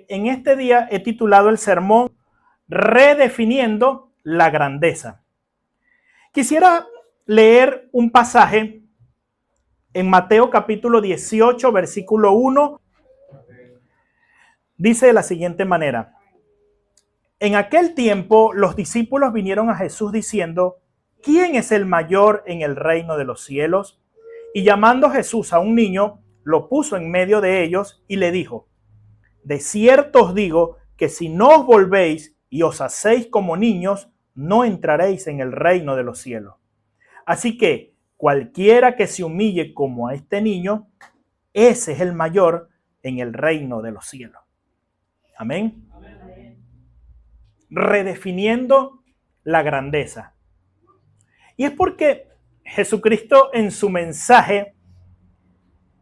en este día he titulado el sermón Redefiniendo la grandeza. Quisiera leer un pasaje en Mateo capítulo 18, versículo 1. Dice de la siguiente manera: en aquel tiempo los discípulos vinieron a Jesús diciendo: ¿quién es el mayor en el reino de los cielos? Y llamando Jesús a un niño, lo puso en medio de ellos y le dijo: de cierto os digo que si no os volvéis y os hacéis como niños, no entraréis en el reino de los cielos. Así que cualquiera que se humille como a este niño, ese es el mayor en el reino de los cielos. Amén. Redefiniendo la grandeza. Y es porque Jesucristo en su mensaje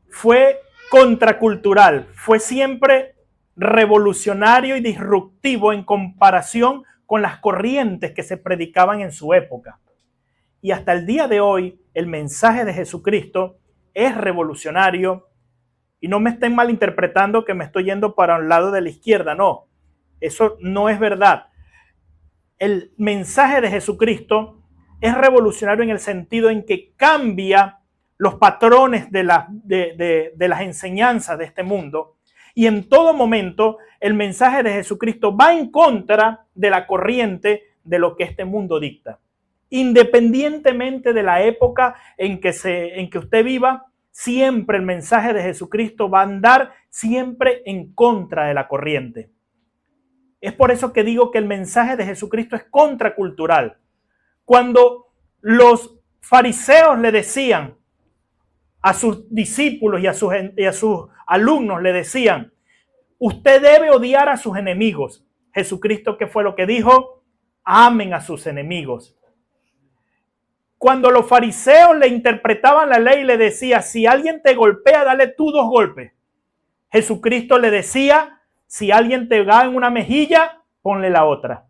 fue contracultural, fue siempre revolucionario y disruptivo en comparación con las corrientes que se predicaban en su época. Y hasta el día de hoy, el mensaje de Jesucristo es revolucionario. Y no me estén malinterpretando que me estoy yendo para un lado de la izquierda, no. Eso no es verdad. El mensaje de Jesucristo es revolucionario en el sentido en que cambia los patrones de las enseñanzas de este mundo. Y en todo momento el mensaje de Jesucristo va en contra de la corriente de lo que este mundo dicta. Independientemente de la época en que usted viva, siempre el mensaje de Jesucristo va a andar siempre en contra de la corriente. Es por eso que digo que el mensaje de Jesucristo es contracultural. Cuando los fariseos le decían a sus discípulos y a sus alumnos, le decían: usted debe odiar a sus enemigos. Jesucristo, ¿qué fue lo que dijo? Amen a sus enemigos. Cuando los fariseos le interpretaban la ley, le decía: si alguien te golpea, dale tú 2 golpes. Jesucristo le decía: si alguien te da en una mejilla, ponle la otra.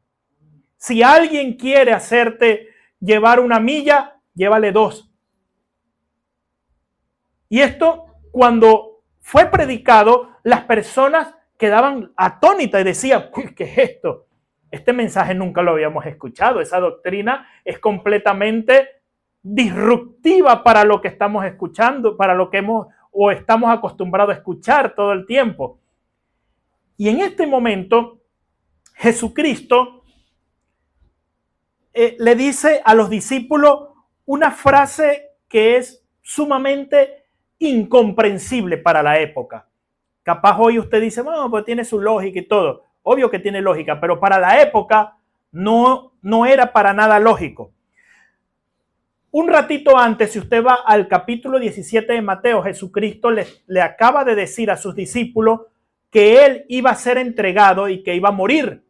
Si alguien quiere hacerte llevar 1 milla, llévale 2. Y esto, cuando fue predicado, las personas quedaban atónitas y decían: ¿qué es esto? Este mensaje nunca lo habíamos escuchado. Esa doctrina es completamente disruptiva para lo que estamos escuchando, para lo que estamos acostumbrados a escuchar todo el tiempo. Y en este momento, Jesucristo le dice a los discípulos una frase que es sumamente incomprensible para la época. Capaz hoy usted dice: bueno, pues tiene su lógica y todo. Obvio que tiene lógica, pero para la época no era para nada lógico. Un ratito antes, si usted va al capítulo 17 de Mateo, Jesucristo le acaba de decir a sus discípulos que él iba a ser entregado y que iba a morir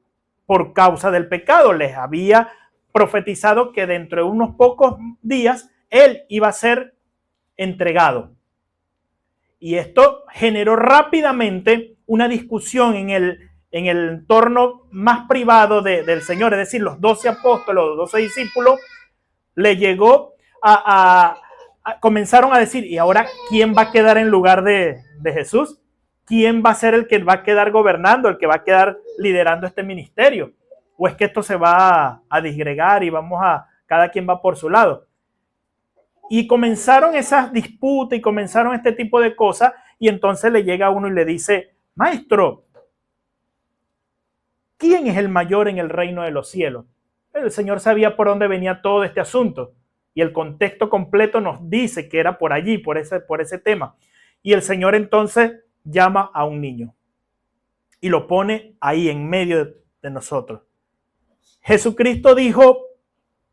por causa del pecado. Les había profetizado que dentro de unos pocos días él iba a ser entregado. Y esto generó rápidamente una discusión en el entorno más privado del Señor, es decir, los 12 apóstoles, los 12 discípulos, le llegó comenzaron a decir: ¿y ahora quién va a quedar en lugar de Jesús? ¿Quién va a ser el que va a quedar gobernando, el que va a quedar liderando este ministerio? ¿O es que esto se va a disgregar y cada quien va por su lado? Y comenzaron esas disputas y comenzaron este tipo de cosas, y entonces le llega uno y le dice: maestro, ¿quién es el mayor en el reino de los cielos? El Señor sabía por dónde venía todo este asunto, y el contexto completo nos dice que era por allí, por ese tema. Y el Señor entonces llama a un niño y lo pone ahí en medio de nosotros. Jesucristo dijo: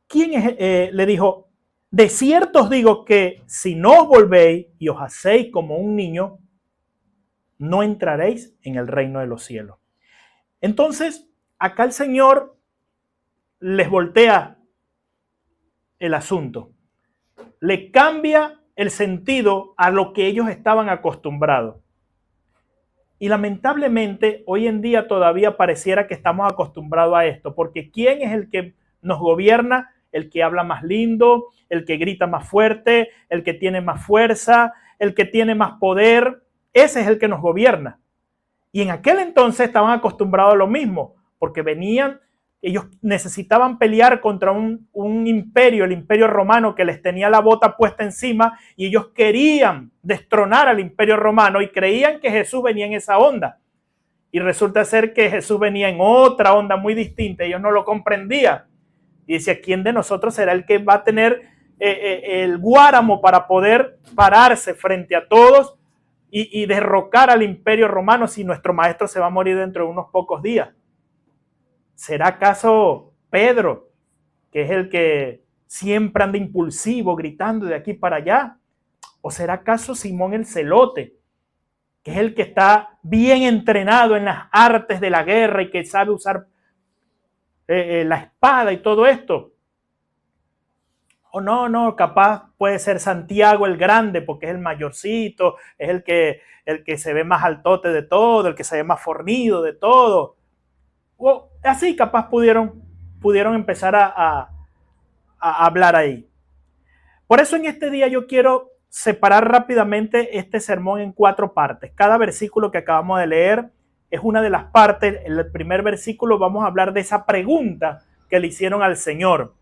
¿quién es? Le dijo: de cierto os digo que si no os volvéis y os hacéis como un niño, no entraréis en el reino de los cielos. Entonces, acá el Señor les voltea el asunto. Le cambia el sentido a lo que ellos estaban acostumbrados. Y lamentablemente, hoy en día todavía pareciera que estamos acostumbrados a esto, porque ¿quién es el que nos gobierna? El que habla más lindo, el que grita más fuerte, el que tiene más fuerza, el que tiene más poder. Ese es el que nos gobierna. Y en aquel entonces estaban acostumbrados a lo mismo, porque ellos necesitaban pelear contra un imperio, el imperio romano, que les tenía la bota puesta encima, y ellos querían destronar al imperio romano y creían que Jesús venía en esa onda. Y resulta ser que Jesús venía en otra onda muy distinta, ellos no lo comprendían. Y decía, ¿quién de nosotros será el que va a tener el guáramo para poder pararse frente a todos y derrocar al imperio romano si nuestro maestro se va a morir dentro de unos pocos días? ¿Será acaso Pedro, que es el que siempre anda impulsivo, gritando de aquí para allá? ¿O será acaso Simón el Celote, que es el que está bien entrenado en las artes de la guerra y que sabe usar la espada y todo esto? O no, capaz puede ser Santiago el Grande, porque es el mayorcito, es el que se ve más altote de todo, el que se ve más fornido de todo. O así capaz pudieron empezar a hablar ahí. Por eso en este día yo quiero separar rápidamente este sermón en 4 partes. Cada versículo que acabamos de leer es una de las partes. En el primer versículo vamos a hablar de esa pregunta que le hicieron al Señor.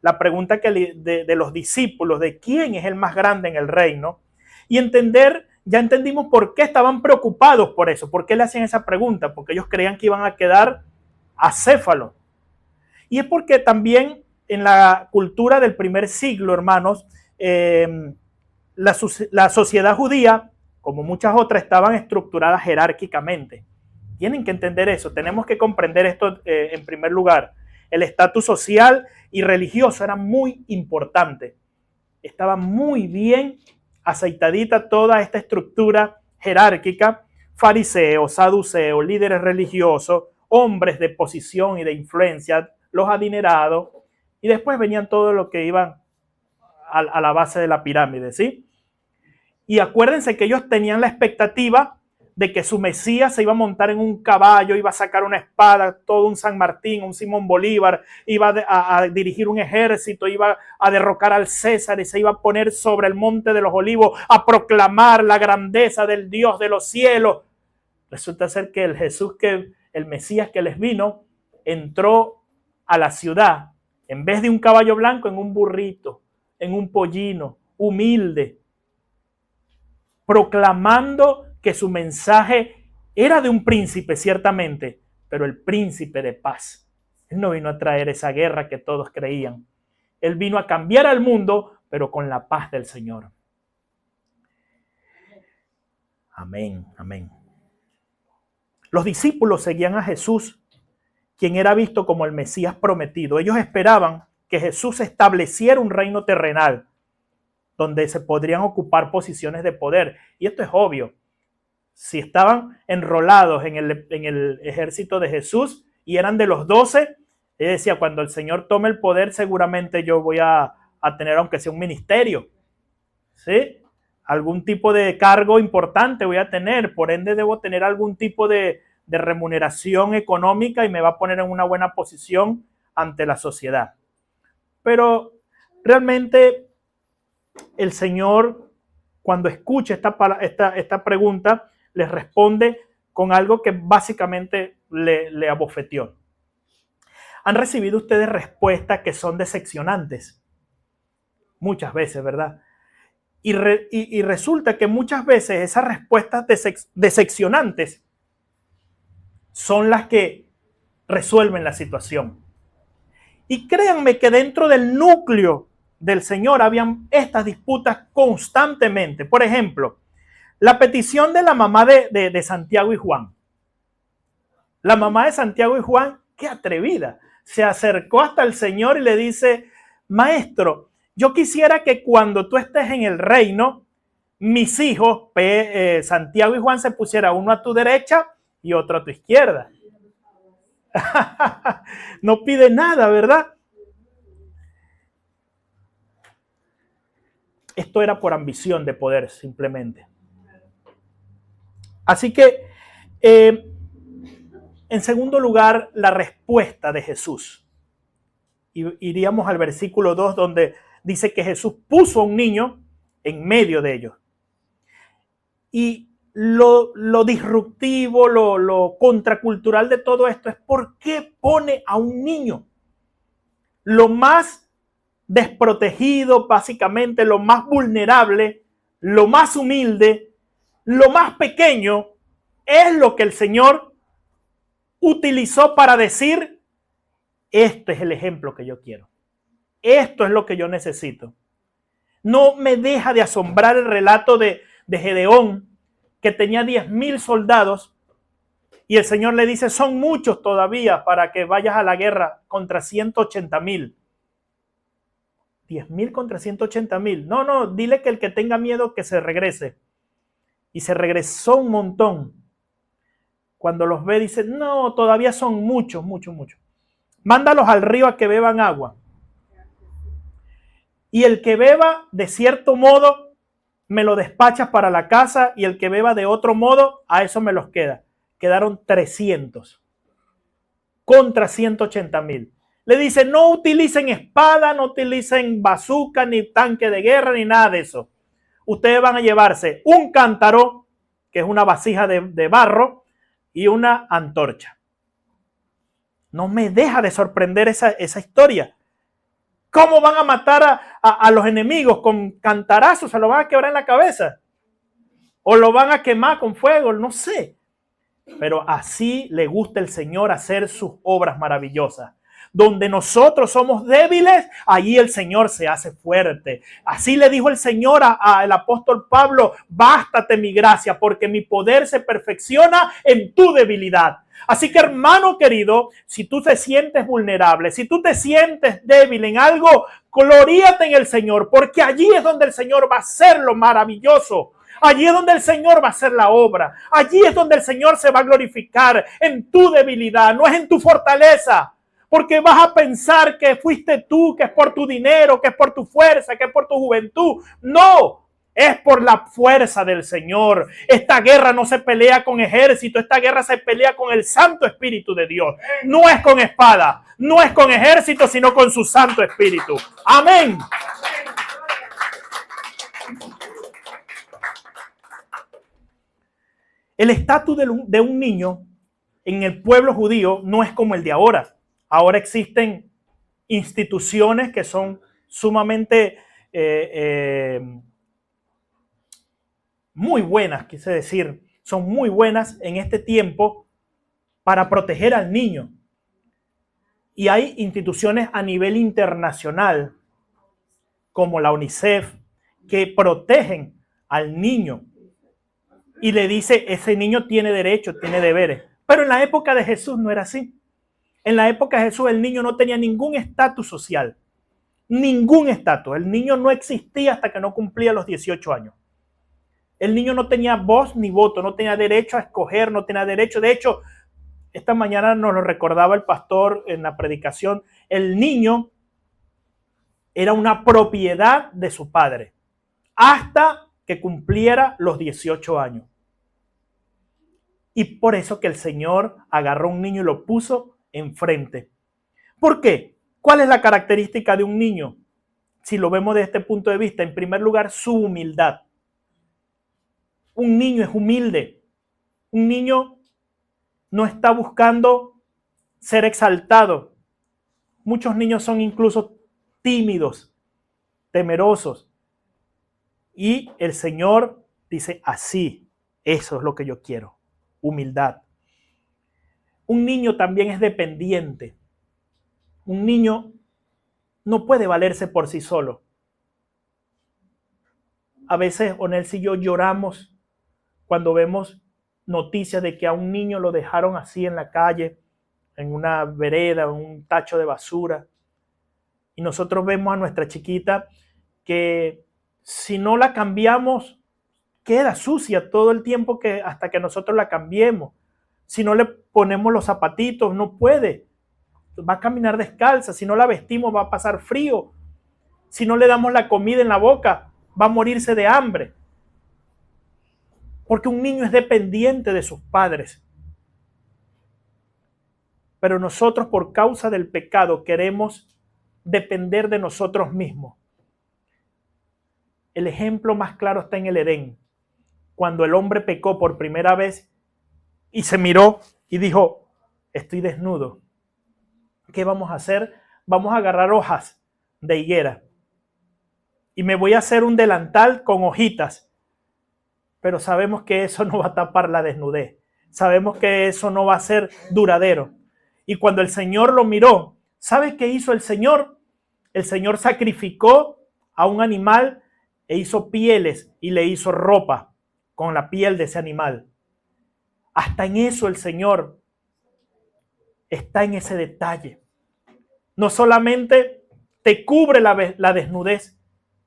La pregunta de los discípulos, de quién es el más grande en el reino. Y ya entendimos por qué estaban preocupados por eso. ¿Por qué le hacían esa pregunta? Porque ellos creían que iban a quedar acéfalos. Y es porque también en la cultura del primer siglo, hermanos, la sociedad judía, como muchas otras, estaban estructuradas jerárquicamente. Tienen que entender eso, tenemos que comprender esto en primer lugar. El estatus social y religioso era muy importante. Estaba muy bien aceitadita toda esta estructura jerárquica. Fariseos, saduceos, líderes religiosos, hombres de posición y de influencia, los adinerados, y después venían todos los que iban a la base de la pirámide, ¿sí? Y acuérdense que ellos tenían la expectativa de que su Mesías se iba a montar en un caballo, iba a sacar una espada, todo un San Martín, un Simón Bolívar, iba a dirigir un ejército, iba a derrocar al César y se iba a poner sobre el monte de los olivos a proclamar la grandeza del Dios de los cielos. Resulta ser que el Mesías que les vino, entró a la ciudad, en vez de un caballo blanco, en un burrito, en un pollino, humilde, proclamando que su mensaje era de un príncipe, ciertamente, pero el príncipe de paz. Él no vino a traer esa guerra que todos creían. Él vino a cambiar al mundo, pero con la paz del Señor. Amén, amén. Los discípulos seguían a Jesús, quien era visto como el Mesías prometido. Ellos esperaban que Jesús estableciera un reino terrenal donde se podrían ocupar posiciones de poder. Y esto es obvio. Si estaban enrolados en el ejército de Jesús y eran de los 12, él decía, cuando el Señor tome el poder, seguramente yo voy a tener, aunque sea un ministerio, ¿sí? Algún tipo de cargo importante voy a tener, por ende debo tener algún tipo de remuneración económica y me va a poner en una buena posición ante la sociedad. Pero realmente el Señor, cuando escucha esta pregunta, les responde con algo que básicamente le abofeteó. ¿Han recibido ustedes respuestas que son decepcionantes? Muchas veces, ¿verdad? Y resulta que muchas veces esas respuestas decepcionantes son las que resuelven la situación. Y créanme que dentro del núcleo del Señor habían estas disputas constantemente. Por ejemplo, la petición de la mamá de Santiago y Juan. La mamá de Santiago y Juan, qué atrevida, se acercó hasta el Señor y le dice, maestro, yo quisiera que cuando tú estés en el reino, mis hijos, Santiago y Juan, se pusieran uno a tu derecha y otro a tu izquierda. No pide nada, ¿verdad? Esto era por ambición de poder, simplemente. Así que, en segundo lugar, la respuesta de Jesús. Iríamos al versículo 2, donde dice que Jesús puso a un niño en medio de ellos. Y lo disruptivo, lo contracultural de todo esto es por qué pone a un niño, lo más desprotegido, básicamente, lo más vulnerable, lo más humilde, lo más pequeño, es lo que el Señor utilizó para decir, este es el ejemplo que yo quiero. Esto es lo que yo necesito. No me deja de asombrar el relato de Gedeón, que tenía 10,000 soldados, y el Señor le dice, son muchos todavía para que vayas a la guerra contra 180,000. 10,000 contra 180,000. No, dile que el que tenga miedo que se regrese. Y se regresó un montón. Cuando los ve dice, no, todavía son muchos. Mándalos al río a que beban agua. Y el que beba de cierto modo, me lo despachas para la casa, y el que beba de otro modo, a eso me los queda. Quedaron 300 contra 180,000. Le dice, no utilicen espada, no utilicen bazooka, ni tanque de guerra, ni nada de eso. Ustedes van a llevarse un cántaro, que es una vasija de barro, y una antorcha. No me deja de sorprender esa historia. ¿Cómo van a matar a los enemigos? ¿Con cantarazos? ¿Se lo van a quebrar en la cabeza? ¿O lo van a quemar con fuego? No sé. Pero así le gusta el Señor hacer sus obras maravillosas. Donde nosotros somos débiles, allí el Señor se hace fuerte. Así le dijo el Señor al apóstol Pablo, bástate mi gracia, porque mi poder se perfecciona en tu debilidad. Así que, hermano querido, si tú te sientes vulnerable, si tú te sientes débil en algo, gloríate en el Señor, porque allí es donde el Señor va a hacer lo maravilloso. Allí es donde el Señor va a hacer la obra. Allí es donde el Señor se va a glorificar, en tu debilidad, no es en tu fortaleza. Porque vas a pensar que fuiste tú, que es por tu dinero, que es por tu fuerza, que es por tu juventud. No, es por la fuerza del Señor. Esta guerra no se pelea con ejército, esta guerra se pelea con el Santo Espíritu de Dios. No es con espada, no es con ejército, sino con su Santo Espíritu. Amén. El estatus de un niño en el pueblo judío no es como el de ahora. Ahora existen instituciones que son sumamente muy buenas, quise decir, son muy buenas en este tiempo para proteger al niño. Y hay instituciones a nivel internacional, como la UNICEF, que protegen al niño. Y le dice, ese niño tiene derechos, tiene deberes. Pero en la época de Jesús no era así. En la época de Jesús el niño no tenía ningún estatus social. Ningún estatus. El niño no existía hasta que no cumplía los 18 años. El niño no tenía voz ni voto, no tenía derecho a escoger, no tenía derecho. De hecho, esta mañana nos lo recordaba el pastor en la predicación. El niño era una propiedad de su padre hasta que cumpliera los 18 años. Y por eso que el Señor agarró a un niño y lo puso enfrente. ¿Por qué? ¿Cuál es la característica de un niño? Si lo vemos desde este punto de vista, en primer lugar, su humildad. Un niño es humilde. Un niño no está buscando ser exaltado. Muchos niños son incluso tímidos, temerosos. Y el Señor dice, así, eso es lo que yo quiero, humildad. Un niño también es dependiente. Un niño no puede valerse por sí solo. A veces Onelsi y yo lloramos cuando vemos noticias de que a un niño lo dejaron así en la calle, en una vereda, en un tacho de basura. Y nosotros vemos a nuestra chiquita que si no la cambiamos, queda sucia todo el tiempo hasta que nosotros la cambiemos. Si no le ponemos los zapatitos, no puede. Va a caminar descalza. Si no la vestimos, va a pasar frío. Si no le damos la comida en la boca, va a morirse de hambre. Porque un niño es dependiente de sus padres. Pero nosotros, por causa del pecado, queremos depender de nosotros mismos. El ejemplo más claro está en el Edén. cuando el hombre pecó por primera vez y se miró y dijo, estoy desnudo. ¿Qué vamos a hacer? Vamos a agarrar hojas de higuera y me voy a hacer un delantal con hojitas. Pero sabemos que eso no va a tapar la desnudez. Sabemos que eso no va a ser duradero. Y cuando el Señor lo miró, ¿sabe qué hizo el Señor? El Señor sacrificó a un animal e hizo pieles y le hizo ropa con la piel de ese animal. Hasta en eso el Señor está en ese detalle. No solamente te cubre la desnudez,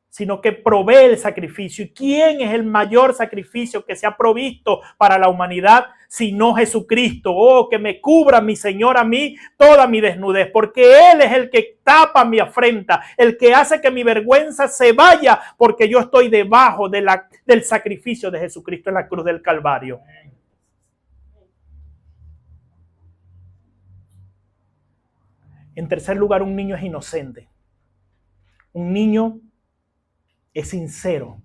sino que provee el sacrificio. ¿Y quién es el mayor sacrificio que se ha provisto para la humanidad? Sino Jesucristo. Oh, que me cubra mi Señor a mí toda mi desnudez, porque Él es el que tapa mi afrenta, el que hace que mi vergüenza se vaya, porque yo estoy debajo del sacrificio de Jesucristo en la cruz del Calvario. En tercer lugar, un niño es inocente. Un niño es sincero,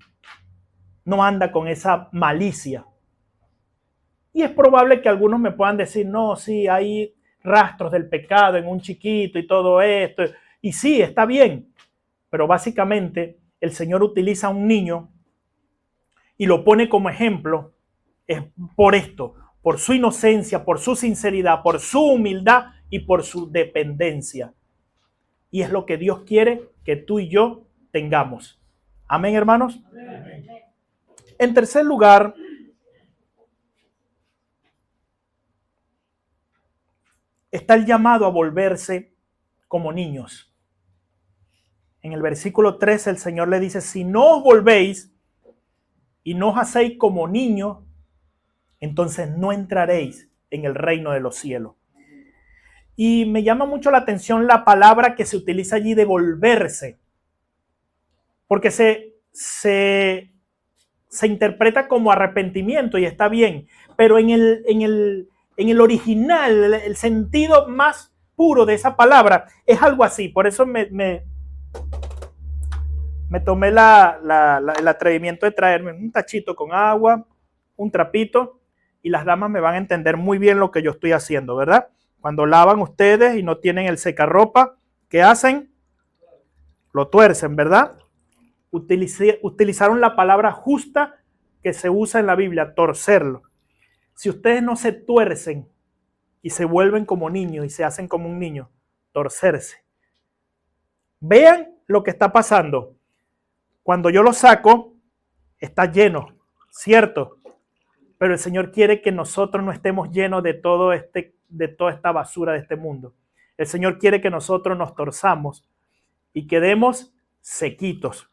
no anda con esa malicia. Y es probable que algunos me puedan decir, no, sí, hay rastros del pecado en un chiquito y todo esto. Y sí, está bien, pero básicamente el Señor utiliza a un niño y lo pone como ejemplo por esto, por su inocencia, por su sinceridad, por su humildad y por su dependencia. Y es lo que Dios quiere que tú y yo tengamos. Amén, hermanos. Amén. En tercer lugar, está el llamado a volverse como niños. En el versículo 13 el Señor le dice, si no os volvéis y no os hacéis como niños, entonces no entraréis en el reino de los cielos. Y me llama mucho la atención la palabra que se utiliza allí de volverse. Porque se interpreta como arrepentimiento y está bien, pero en el original, el sentido más puro de esa palabra es algo así. Por eso me tomé el atrevimiento de traerme un tachito con agua, un trapito, y las damas me van a entender muy bien lo que yo estoy haciendo, ¿verdad? Cuando lavan ustedes y no tienen el secarropa, ¿qué hacen? Lo tuercen, ¿verdad? Utilizaron la palabra justa que se usa en la Biblia, torcerlo. Si ustedes no se tuercen y se vuelven como niños y se hacen como un niño, torcerse. Vean lo que está pasando. Cuando yo lo saco, está lleno, ¿cierto? Pero el Señor quiere que nosotros no estemos llenos de toda esta basura de este mundo. El Señor quiere que nosotros nos torzamos y quedemos sequitos.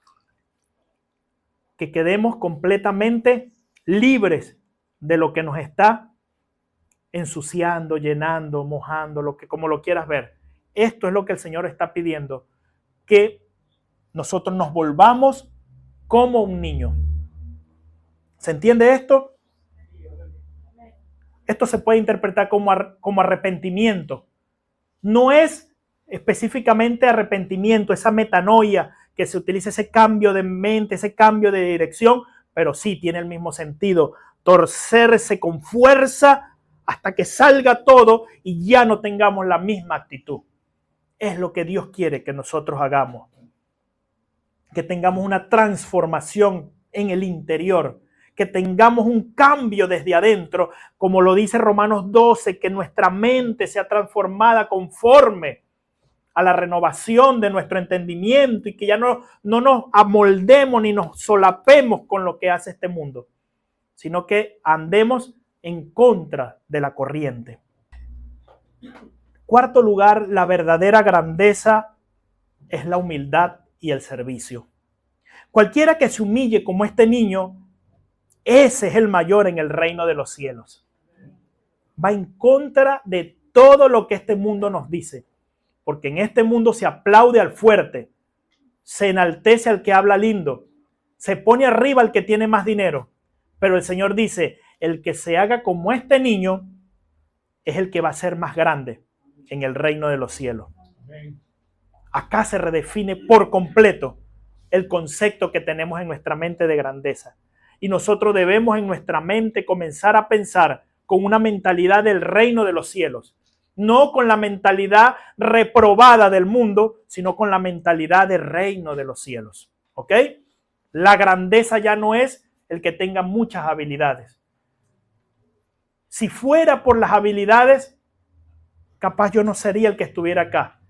Que quedemos completamente libres de lo que nos está ensuciando, llenando, mojando, como lo quieras ver. Esto es lo que el Señor está pidiendo, que nosotros nos volvamos como un niño. ¿Se entiende esto? Esto se puede interpretar como arrepentimiento. No es específicamente arrepentimiento, esa metanoia, que se utiliza ese cambio de mente, ese cambio de dirección, pero sí tiene el mismo sentido, torcerse con fuerza hasta que salga todo y ya no tengamos la misma actitud. Es lo que Dios quiere que nosotros hagamos, que tengamos una transformación en el interior, que tengamos un cambio desde adentro, como lo dice Romanos 12, que nuestra mente sea transformada conforme a la renovación de nuestro entendimiento y que ya no nos amoldemos ni nos solapemos con lo que hace este mundo, sino que andemos en contra de la corriente. Cuarto lugar, la verdadera grandeza es la humildad y el servicio. Cualquiera que se humille como este niño, ese es el mayor en el reino de los cielos. Va en contra de todo lo que este mundo nos dice. Porque en este mundo se aplaude al fuerte, se enaltece al que habla lindo, se pone arriba al que tiene más dinero. Pero el Señor dice, el que se haga como este niño es el que va a ser más grande en el reino de los cielos. Acá se redefine por completo el concepto que tenemos en nuestra mente de grandeza. y nosotros debemos en nuestra mente comenzar a pensar con una mentalidad del reino de los cielos. No con la mentalidad reprobada del mundo, sino con la mentalidad del reino de los cielos. ¿Ok? La grandeza ya no es el que tenga muchas habilidades. Si fuera por las habilidades, capaz yo no sería el que estuviera acá.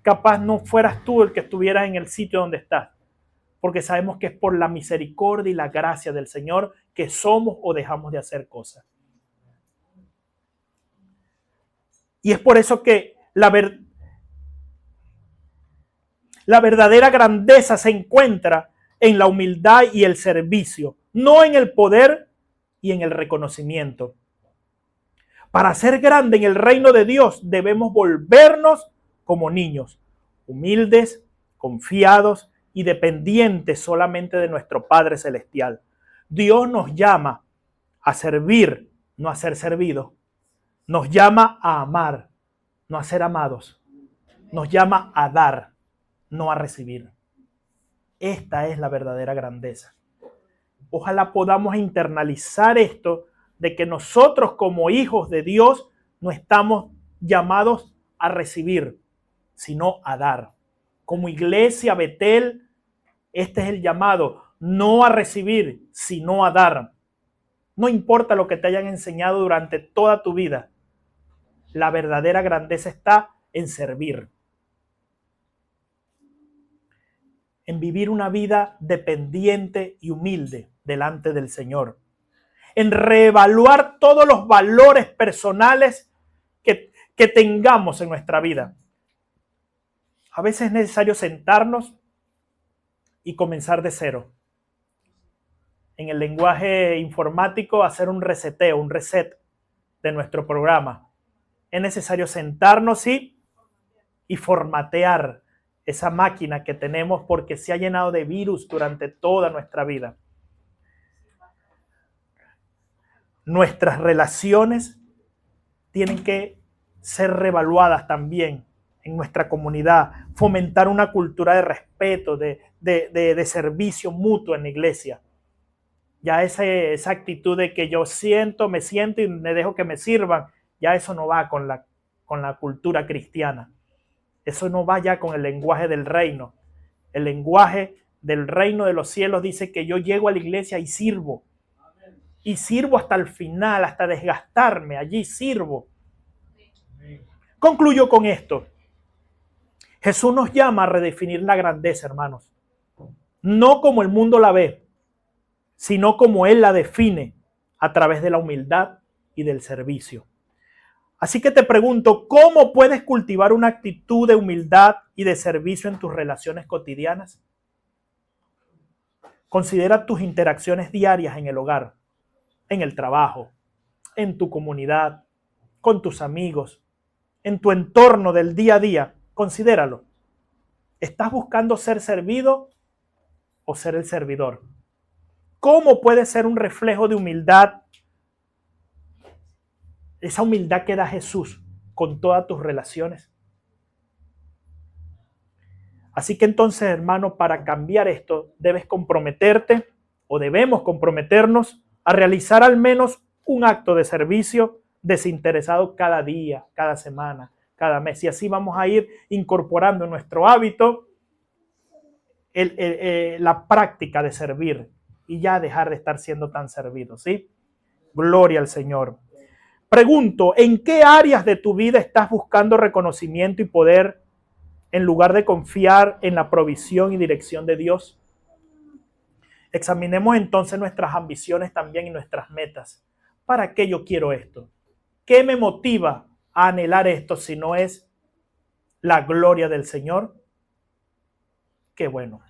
Capaz no fueras tú el que estuviera en el sitio donde estás. Porque sabemos que es por la misericordia y la gracia del Señor que somos o dejamos de hacer cosas. Y es por eso que la verdadera grandeza se encuentra en la humildad y el servicio, no en el poder y en el reconocimiento. Para ser grande en el reino de Dios debemos volvernos como niños, humildes, confiados y dependientes solamente de nuestro Padre Celestial. Dios nos llama a servir, no a ser servidos. Nos llama a amar, no a ser amados. Nos llama a dar, no a recibir. Esta es la verdadera grandeza. Ojalá podamos internalizar esto de que nosotros como hijos de Dios no estamos llamados a recibir, sino a dar. Como iglesia Betel, este es el llamado, no a recibir, sino a dar. No importa lo que te hayan enseñado durante toda tu vida, la verdadera grandeza está en servir. En vivir una vida dependiente y humilde delante del Señor. En reevaluar todos los valores personales que tengamos en nuestra vida. A veces es necesario sentarnos y comenzar de cero. En el lenguaje informático, hacer un reseteo, un reset de nuestro programa. Es necesario sentarnos y formatear esa máquina que tenemos porque se ha llenado de virus durante toda nuestra vida. Nuestras relaciones tienen que ser reevaluadas también en nuestra comunidad, fomentar una cultura de respeto, de servicio mutuo en la iglesia. Ya esa actitud de que yo me siento y me dejo que me sirvan, ya eso no va con la cultura cristiana. Eso no va ya con el lenguaje del reino. El lenguaje del reino de los cielos dice que yo llego a la iglesia y sirvo. Y sirvo hasta el final, hasta desgastarme. Allí sirvo. Concluyo con esto. Jesús nos llama a redefinir la grandeza, hermanos. No como el mundo la ve, sino como Él la define a través de la humildad y del servicio. Así que te pregunto, ¿cómo puedes cultivar una actitud de humildad y de servicio en tus relaciones cotidianas? Considera tus interacciones diarias en el hogar, en el trabajo, en tu comunidad, con tus amigos, en tu entorno del día a día. Considéralo. ¿Estás buscando ser servido o ser el servidor? ¿Cómo puede ser un reflejo de humildad? Esa humildad que da Jesús con todas tus relaciones. Así que entonces, hermano, para cambiar esto, debes comprometerte o debemos comprometernos a realizar al menos un acto de servicio desinteresado cada día, cada semana, cada mes. Y así vamos a ir incorporando en nuestro hábito la práctica de servir y ya dejar de estar siendo tan servidos, ¿sí? Gloria al Señor. Pregunto, ¿en qué áreas de tu vida estás buscando reconocimiento y poder en lugar de confiar en la provisión y dirección de Dios? Examinemos entonces nuestras ambiciones también y nuestras metas. ¿Para qué yo quiero esto? ¿Qué me motiva a anhelar esto si no es la gloria del Señor? Qué bueno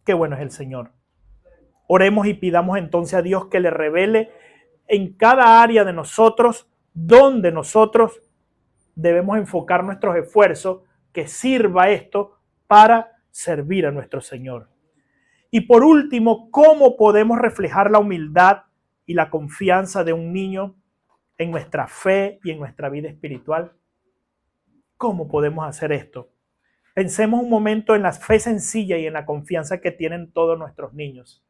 es el Señor. Oremos y pidamos entonces a Dios que le revele en cada área de nosotros donde nosotros debemos enfocar nuestros esfuerzos, que sirva esto para servir a nuestro Señor. Y por último, ¿cómo podemos reflejar la humildad y la confianza de un niño en nuestra fe y en nuestra vida espiritual? ¿Cómo podemos hacer esto? Pensemos un momento en la fe sencilla y en la confianza que tienen todos nuestros niños.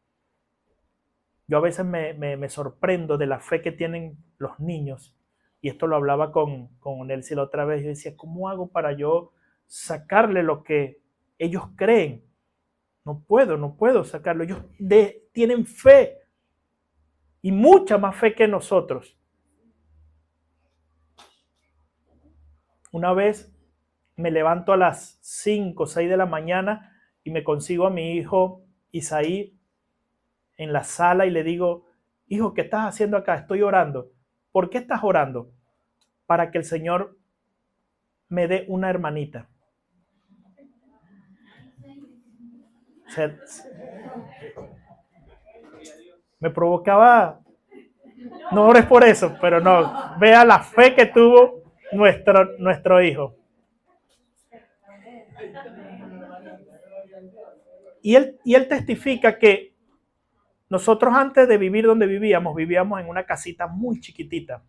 Yo a veces me sorprendo de la fe que tienen los niños. Y esto lo hablaba con Nelsie la otra vez. Yo decía, ¿cómo hago para yo sacarle lo que ellos creen? No puedo sacarlo. Ellos tienen fe y mucha más fe que nosotros. Una vez me levanto a las 5 o 6 de la mañana y me consigo a mi hijo Isaí en la sala y le digo, hijo, ¿qué estás haciendo acá? Estoy orando. ¿Por qué estás orando? Para que el Señor me dé una hermanita. O sea, me provocaba, no ores por eso, pero no, vea la fe que tuvo nuestro hijo. Y él testifica que nosotros antes de vivir donde vivíamos en una casita muy chiquitita.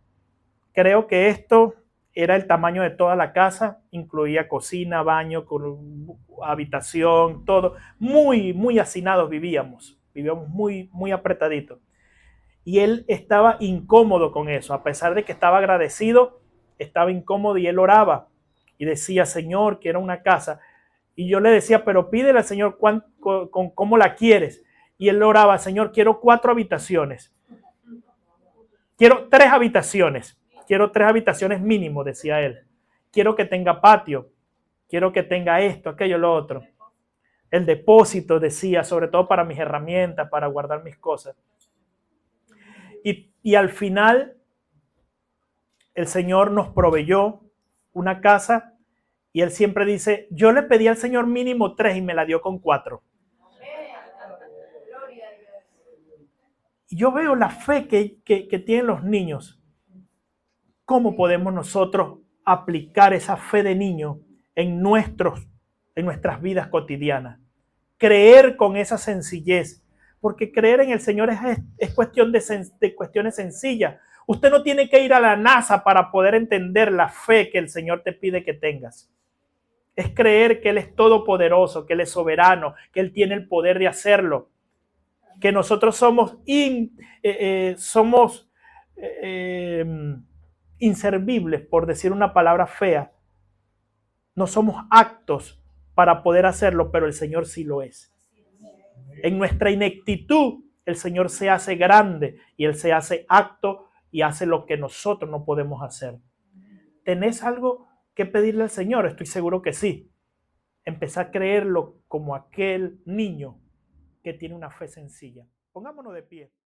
Creo que esto era el tamaño de toda la casa, incluía cocina, baño, habitación, todo. Muy hacinados vivíamos muy apretaditos. Y él estaba incómodo con eso, a pesar de que estaba agradecido, estaba incómodo y él oraba y decía, Señor, quiero una casa. Y yo le decía, pero pídele al Señor cómo la quieres. Y él oraba, Señor, quiero 4 habitaciones. Quiero 3 habitaciones. Quiero 3 habitaciones mínimo, decía él. Quiero que tenga patio. Quiero que tenga esto, aquello, lo otro. El depósito, decía, sobre todo para mis herramientas, para guardar mis cosas. Y al final, el Señor nos proveyó una casa y él siempre dice, yo le pedí al Señor mínimo 3 y me la dio con 4. Y yo veo la fe que tienen los niños. ¿Cómo podemos nosotros aplicar esa fe de niño en nuestras vidas cotidianas? Creer con esa sencillez, porque creer en el Señor es cuestión de cuestiones sencillas. Usted no tiene que ir a la NASA para poder entender la fe que el Señor te pide que tengas. Es creer que Él es todopoderoso, que Él es soberano, que Él tiene el poder de hacerlo, que nosotros somos inservibles, por decir una palabra fea. No somos aptos para poder hacerlo, pero el Señor sí lo es. En nuestra ineptitud, el Señor se hace grande y Él se hace apto y hace lo que nosotros no podemos hacer. ¿Tenés algo que pedirle al Señor? Estoy seguro que sí. Empezar a creerlo como aquel niño que tiene una fe sencilla. Pongámonos de pie.